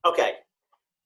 Okay.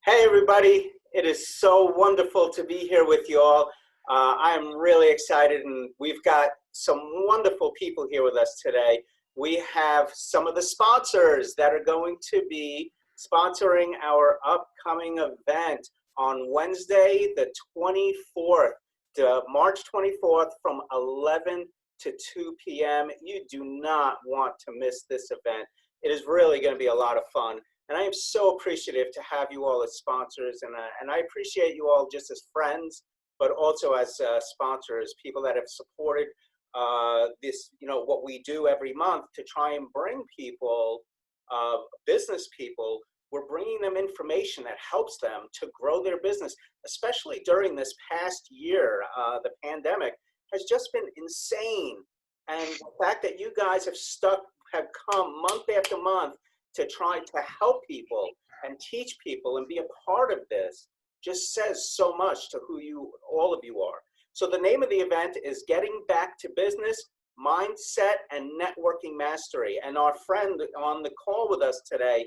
Hey, everybody. It is so wonderful to be here with you all. I'm really excited, and we've got some wonderful people here with us today. We have some of the sponsors that are going to be sponsoring our upcoming event on Wednesday, the 24th, March 24th, from 11 to 2 p.m. You do not want to miss this event. It is really going to be a lot of fun. And I am so appreciative to have you all as sponsors, and I appreciate you all just as friends, but also as sponsors, people that have supported this, what we do every month to try and bring people, business people, we're bringing them information that helps them to grow their business, especially during this past year. The pandemic has just been insane. And the fact that you guys have come month after month to try to help people and teach people and be a part of this just says so much to all of you are. So the name of the event is Getting Back to Business, Mindset and Networking Mastery. And our friend on the call with us today,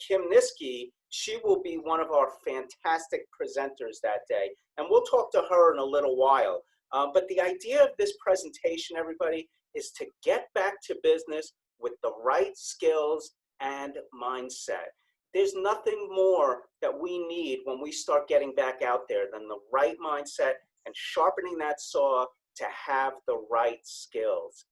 Kim Niski, she will be one of our fantastic presenters that day. And we'll talk to her in a little while. But the idea of this presentation, everybody, is to get back to business with the right skills and mindset. There's nothing more that we need when we start getting back out there than the right mindset and sharpening that saw to have the right skills.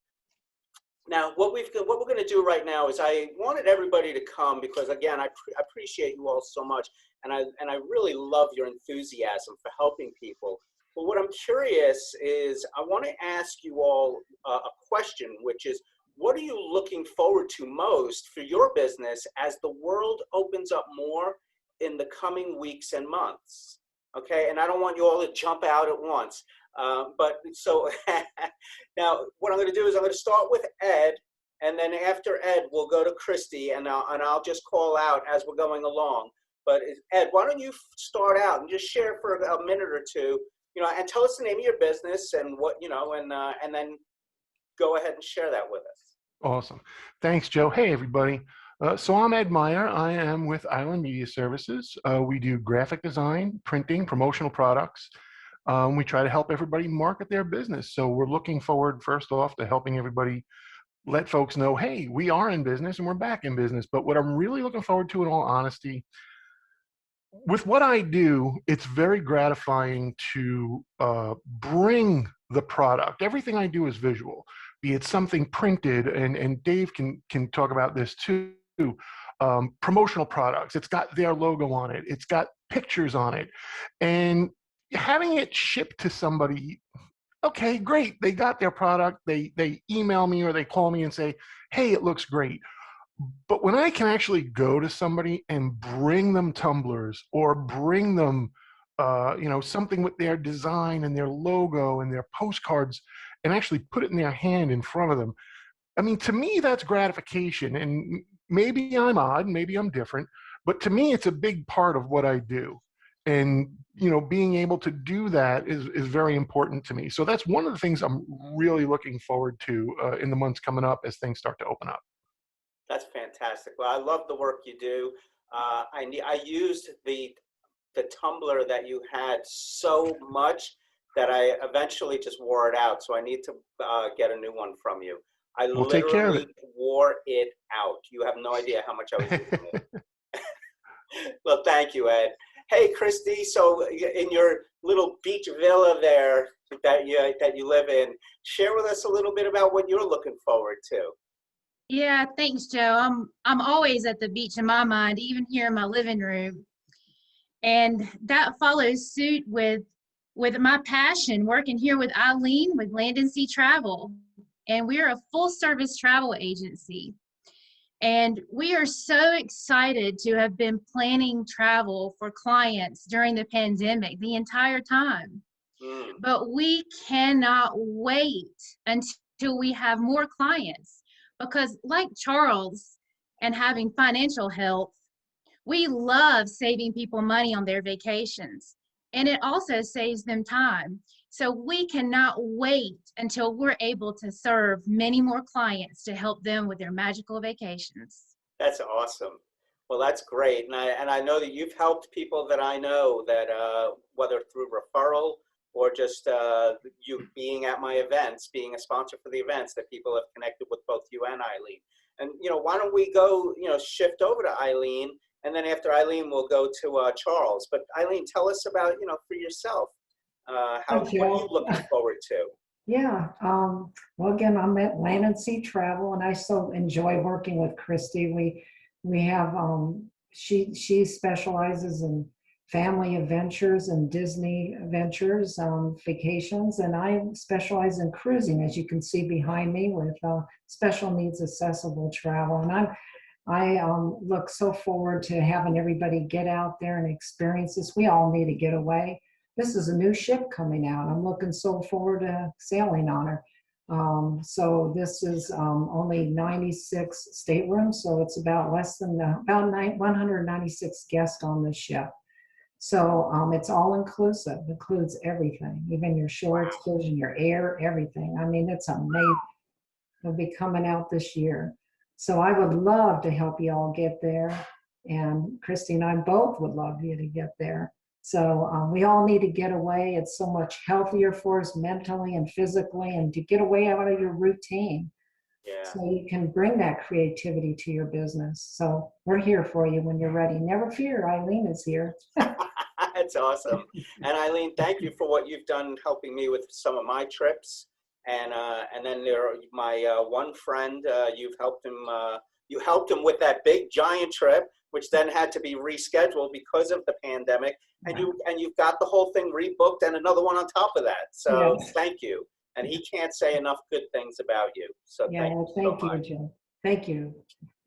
Now, what we're going to do right now is I wanted everybody to come because, again, I appreciate you all so much, and I really love your enthusiasm for helping people. But what I'm curious is I want to ask you all a question, which is, what are you looking forward to most for your business as the world opens up more in the coming weeks and months? Okay, and I don't want you all to jump out at once. But so now what I'm going to do is I'm going to start with Ed, and then after Ed, we'll go to Christy, and I'll just call out as we're going along. But Ed, why don't you start out and just share for a minute or two, and tell us the name of your business and what, and then go ahead and share that with us. Awesome. Thanks, Joe. Hey, everybody. So I'm Ed Meyer. I am with Island Media Services. We do graphic design, printing, promotional products. We try to help everybody market their business. So we're looking forward, first off, to helping everybody let folks know, hey, we are in business and we're back in business. But what I'm really looking forward to, in all honesty, with what I do, it's very gratifying to bring the product. Everything I do is visual, be it something printed, and Dave can talk about this too. Promotional products, it's got their logo on it, it's got pictures on it, and having it shipped to somebody, okay, great, they got their product, they email me or they call me and say, hey, it looks great. But when I can actually go to somebody and bring them tumblers or bring them, something with their design and their logo and their postcards, and actually put it in their hand in front of them, I mean, to me, that's gratification. And maybe I'm odd, maybe I'm different, but to me, it's a big part of what I do. And, being able to do that is very important to me. So that's one of the things I'm really looking forward to in the months coming up as things start to open up. That's fantastic. Well, I love the work you do. I used the tumbler that you had so much that I eventually just wore it out. So I need to get a new one from you. I We'll take care of literally it. wore it out. You have no idea how much I was using it. Well, thank you, Ed. Hey, Christy. So in your little beach villa there that you live in, share with us a little bit about what you're looking forward to. Yeah, thanks, Joe. I'm always at the beach in my mind, even here in my living room. And that follows suit with my passion working here with Eileen with Land and Sea Travel. And we're a full service travel agency. And we are so excited to have been planning travel for clients during the pandemic the entire time. But we cannot wait until we have more clients, because like Charles and having financial health, we love saving people money on their vacations, and it also saves them time. So we cannot wait until we're able to serve many more clients to help them with their magical vacations. That's awesome. Well, that's great, and I know that you've helped people that I know that whether through referral or just you being at my events, being a sponsor for the events, that people have connected with both you and Eileen. And why don't we go shift over to Eileen, and then after Eileen we'll go to Charles. But Eileen, tell us about for yourself, what are you looking forward to? Yeah. Well, again, I'm at Land and Sea Travel, and I so enjoy working with Christy. We have she specializes in family adventures and Disney adventures, vacations, and I specialize in cruising, as you can see behind me, with special needs accessible travel. And I look so forward to having everybody get out there and experience this. We all need to get away. This is a new ship coming out. I'm looking so forward to sailing on her. So this is only 96 staterooms, so it's about less than 196 guests on the ship. So it's all inclusive, includes everything, even your shore excursion, your air, everything. I mean, it's amazing. It'll be coming out this year. So I would love to help you all get there. And Christy and I both would love you to get there. So we all need to get away. It's so much healthier for us mentally and physically, and to get away out of your routine. Yeah. So you can bring that creativity to your business. So we're here for you when you're ready. Never fear, Eileen is here. That's awesome. And Eileen, thank you for what you've done helping me with some of my trips. And then my one friend, you helped him with that big giant trip, which then had to be rescheduled because of the pandemic. And you've got the whole thing rebooked and another one on top of that. So Yes. Thank you. And he can't say enough good things about you. So Yeah, thank you so you, much. Jim. Thank you.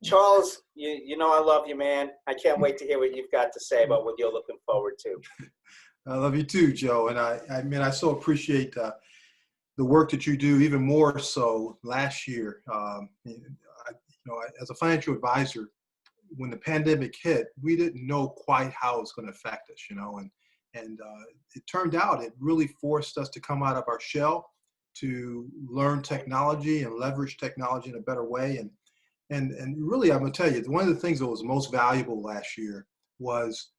Charles, you know I love you, man. I can't wait to hear what you've got to say about what you're looking forward to. I love you too, Joe. And I so appreciate the work that you do, even more so last year. As a financial advisor, when the pandemic hit, we didn't know quite how it was going to affect us, and it turned out it really forced us to come out of our shell, to learn technology and leverage technology in a better way. And really, I'm going to tell you, one of the things that was most valuable last year was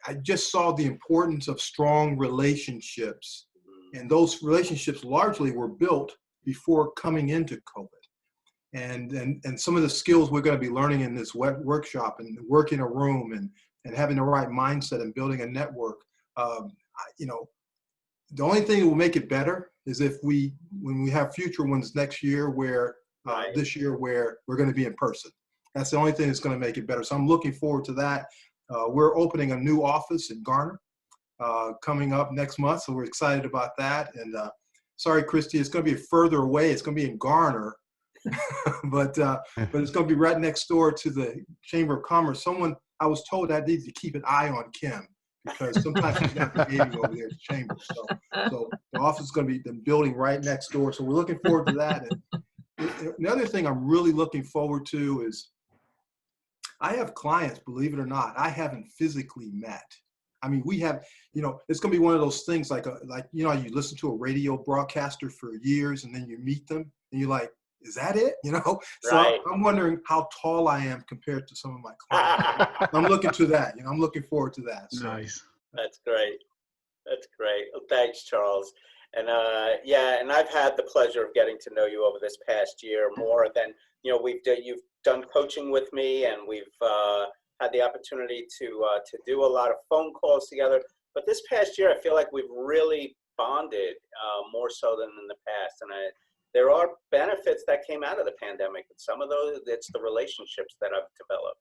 I just saw the importance of strong relationships. And those relationships largely were built before coming into COVID. And some of the skills we're going to be learning in this workshop, and work in a room, and having the right mindset and building a network, the only thing that will make it better is when we have future ones next year, this year, where we're going to be in person. That's the only thing that's going to make it better. So I'm looking forward to that. We're opening a new office in Garner coming up next month, so we're excited about that. And sorry, Christy, it's going to be further away. It's going to be in Garner, but it's going to be right next door to the Chamber of Commerce. I was told I needed to keep an eye on Kim, because sometimes she's not behaving over there at the Chamber. So the office is going to be the building right next door. So we're looking forward to that. And the other thing I'm really looking forward to is I have clients, believe it or not, I haven't physically met. I mean, we have, it's going to be one of those things like you listen to a radio broadcaster for years, and then you meet them and you're like, is that it? So Right. I'm wondering how tall I am compared to some of my clients. I'm looking to that. I'm looking forward to that. So. Nice. That's great. That's great. Well, thanks, Charles. And and I've had the pleasure of getting to know you over this past year more than you've done coaching with me, and we've had the opportunity to do a lot of phone calls together. But this past year, I feel like we've really bonded more so than in the past. And there are benefits that came out of the pandemic, and some of those, it's the relationships that I've developed.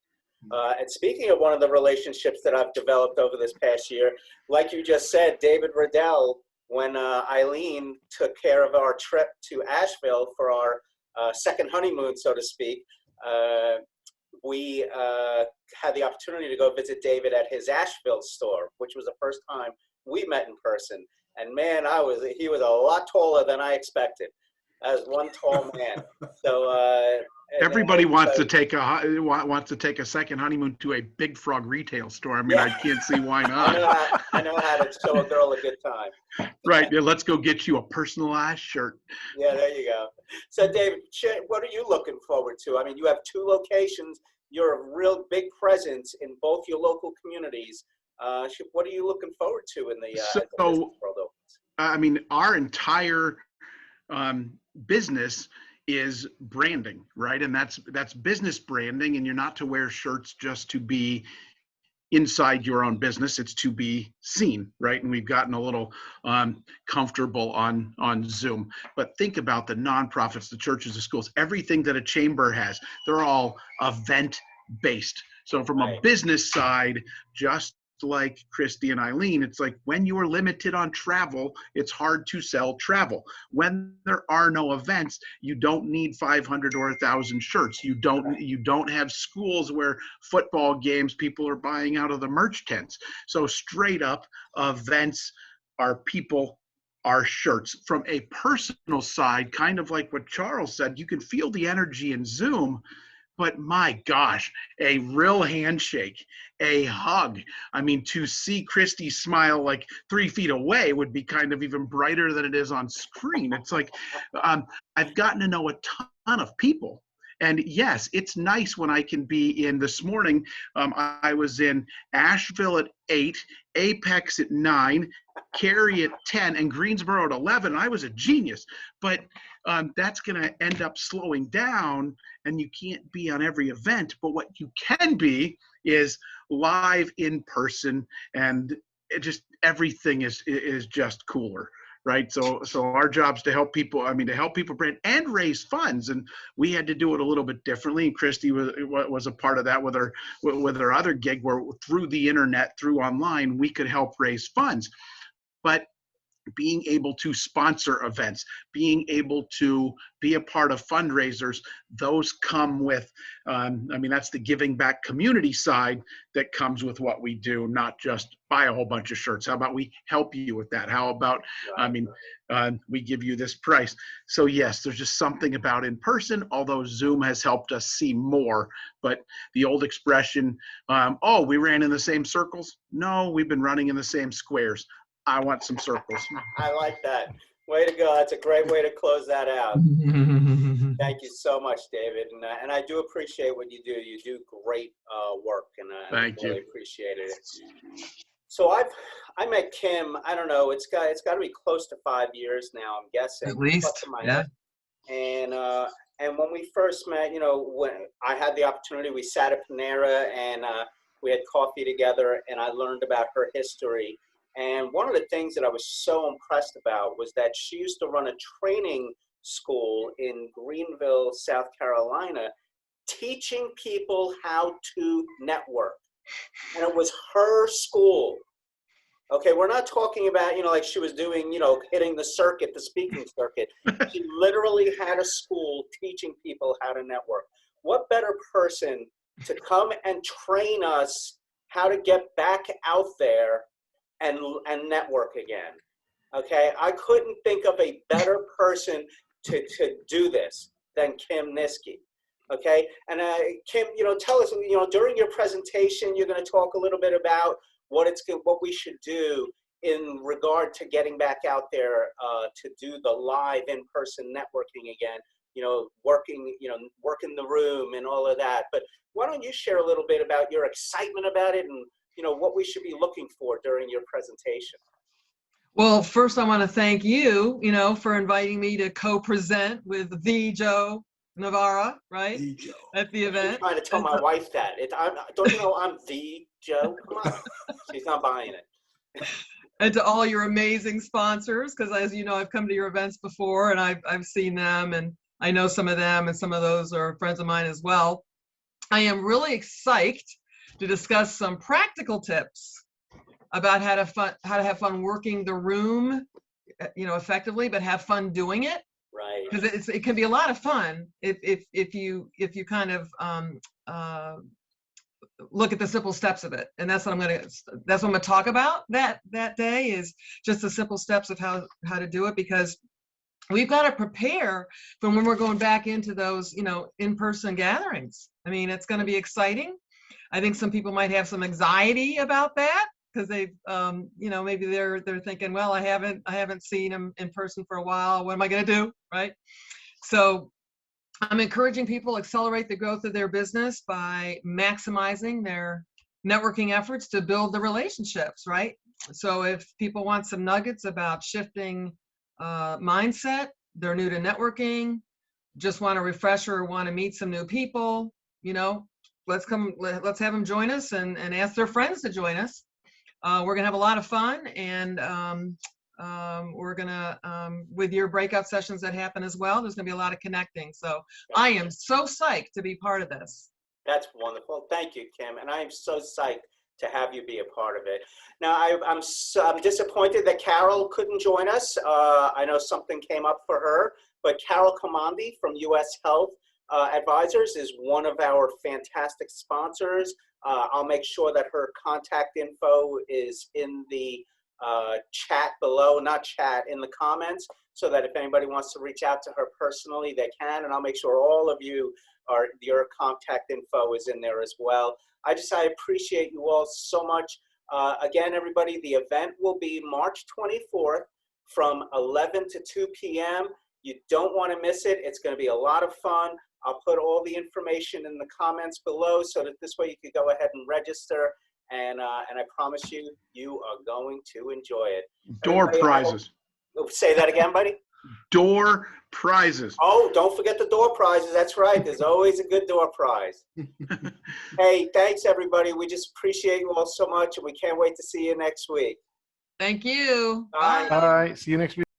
And speaking of one of the relationships that I've developed over this past year, like you just said, David Riddell, when Eileen took care of our trip to Asheville for our second honeymoon, so to speak, we had the opportunity to go visit David at his Asheville store, which was the first time we met in person. And man, he was a lot taller than I expected. As one tall man. So everybody wants to take a second honeymoon to a Big Frog retail store. I mean, I can't see why not. I know how to show a girl a good time. Right. Yeah, let's go get you a personalized shirt. Yeah, there you go. So, David, what are you looking forward to? I mean, you have 2 locations. you're a real big presence in both your local communities. What are you looking forward to in the as the business world opens? I mean, our entire business is branding, right? And that's business branding, and you're not to wear shirts just to be inside your own business. It's to be seen, right? And we've gotten a little comfortable on Zoom. But think about the nonprofits, the churches, the schools, everything that a chamber has. They're all event based. So from a business side, just like Christy and Eileen, it's like when you are limited on travel, it's hard to sell travel. When there are no events, you don't need 500 or 1,000 shirts. You don't have schools where football games people are buying out of the merch tents. So straight up, events are people, are shirts. From a personal side, kind of like what Charles said, you can feel the energy in Zoom. But my gosh, a real handshake, a hug. I mean, to see Christy smile like 3 feet away would be kind of even brighter than it is on screen. It's like, I've gotten to know a ton of people. And yes, it's nice when I can be in. This morning, I was in Asheville at 8, Apex at 9, Cary at 10, and Greensboro at 11. I was a genius. But that's going to end up slowing down, and you can't be on every event. But what you can be is live in person, and everything is just cooler, right? So our job's to help people. I mean, to help people brand and raise funds, and we had to do it a little bit differently. And Christy was a part of that with her other gig, where through the internet, through online, we could help raise funds. But being able to sponsor events, being able to be a part of fundraisers, those come with, I mean, that's the giving back community side that comes with what we do, not just buy a whole bunch of shirts. How about we help you with that? How about, I mean, we give you this price. So yes, there's just something about in person, although Zoom has helped us see more. But the old expression, oh, we ran in the same circles. No, we've been running in the same squares. I want some circles. I like that. Way to go. That's a great way to close that out. Thank you so much, David. And I do appreciate what you do. You do great work, and I really appreciate it. So I met Kim, I don't know, it's got to be close to 5 years now, I'm guessing. At least, yeah. And when we first met, you know, when I had the opportunity, we sat at Panera and we had coffee together, and I learned about her history. And one of the things that I was so impressed about was that she used to run a training school in Greenville, South Carolina, teaching people how to network. And it was her school. Okay, we're not talking about, you know, like she was doing, you know, hitting the circuit, the speaking circuit. She literally had a school teaching people how to network. What better person to come and train us how to get back out there and network again? Okay, I couldn't think of a better person to do this than Kim Niski. Okay, and Kim, you know, tell us, you know, during your presentation, you're going to talk a little bit about what we should do in regard to getting back out there to do the live in-person networking again. You know, working the room and all of that. But why don't you share a little bit about your excitement about it and, you know, what we should be looking for during your presentation? Well, first I want to thank you, you know, for inviting me to co-present with the Joe Navarra, right? The Joe. At the event. I'm trying to tell my wife that. Don't you know I'm the Joe? Come on. She's not buying it. And to all your amazing sponsors, because as you know, I've come to your events before and I've seen them, and I know some of them, and some of those are friends of mine as well. I am really psyched to discuss some practical tips about how to have fun working the room, you know, effectively, but have fun doing it. Right. Because it can be a lot of fun if you kind of look at the simple steps of it. And that's what I'm gonna talk about that day, is just the simple steps of how to do it, because we've got to prepare for when we're going back into those, you know, in-person gatherings. I mean, it's going to be exciting. I think some people might have some anxiety about that, because they've, you know, maybe they're thinking, well, I haven't seen them in person for a while. What am I going to do, right? So I'm encouraging people to accelerate the growth of their business by maximizing their networking efforts to build the relationships, right? So if people want some nuggets about shifting mindset, they're new to networking, just want a refresher or want to meet some new people, you know, let's have them join us and ask their friends to join us. We're gonna have a lot of fun, and we're gonna, with your breakout sessions that happen as well, there's gonna be a lot of connecting. So I am so psyched to be part of this. That's wonderful. Thank you, Kim. And I'm so psyched to have you be a part of it. Now, I'm disappointed that Carol couldn't join us. I know something came up for her, but Carol Commandi from US Health Advisors is one of our fantastic sponsors. I'll make sure that her contact info is in the chat below, not chat, in the comments, so that if anybody wants to reach out to her personally, they can. And I'll make sure all of you your contact info is in there as well. I appreciate you all so much. Again, everybody, the event will be March 24th from 11 to 2 p.m. You don't want to miss it. It's going to be a lot of fun. I'll put all the information in the comments below so that this way you can go ahead and register. And I promise you, you are going to enjoy it. Door Everybody, prizes. Say that again, buddy. Door prizes. Oh, don't forget the door prizes. That's right. There's always a good door prize. Hey, thanks, everybody. We just appreciate you all so much, and we can't wait to see you next week. Thank you. Bye. All right. See you next week.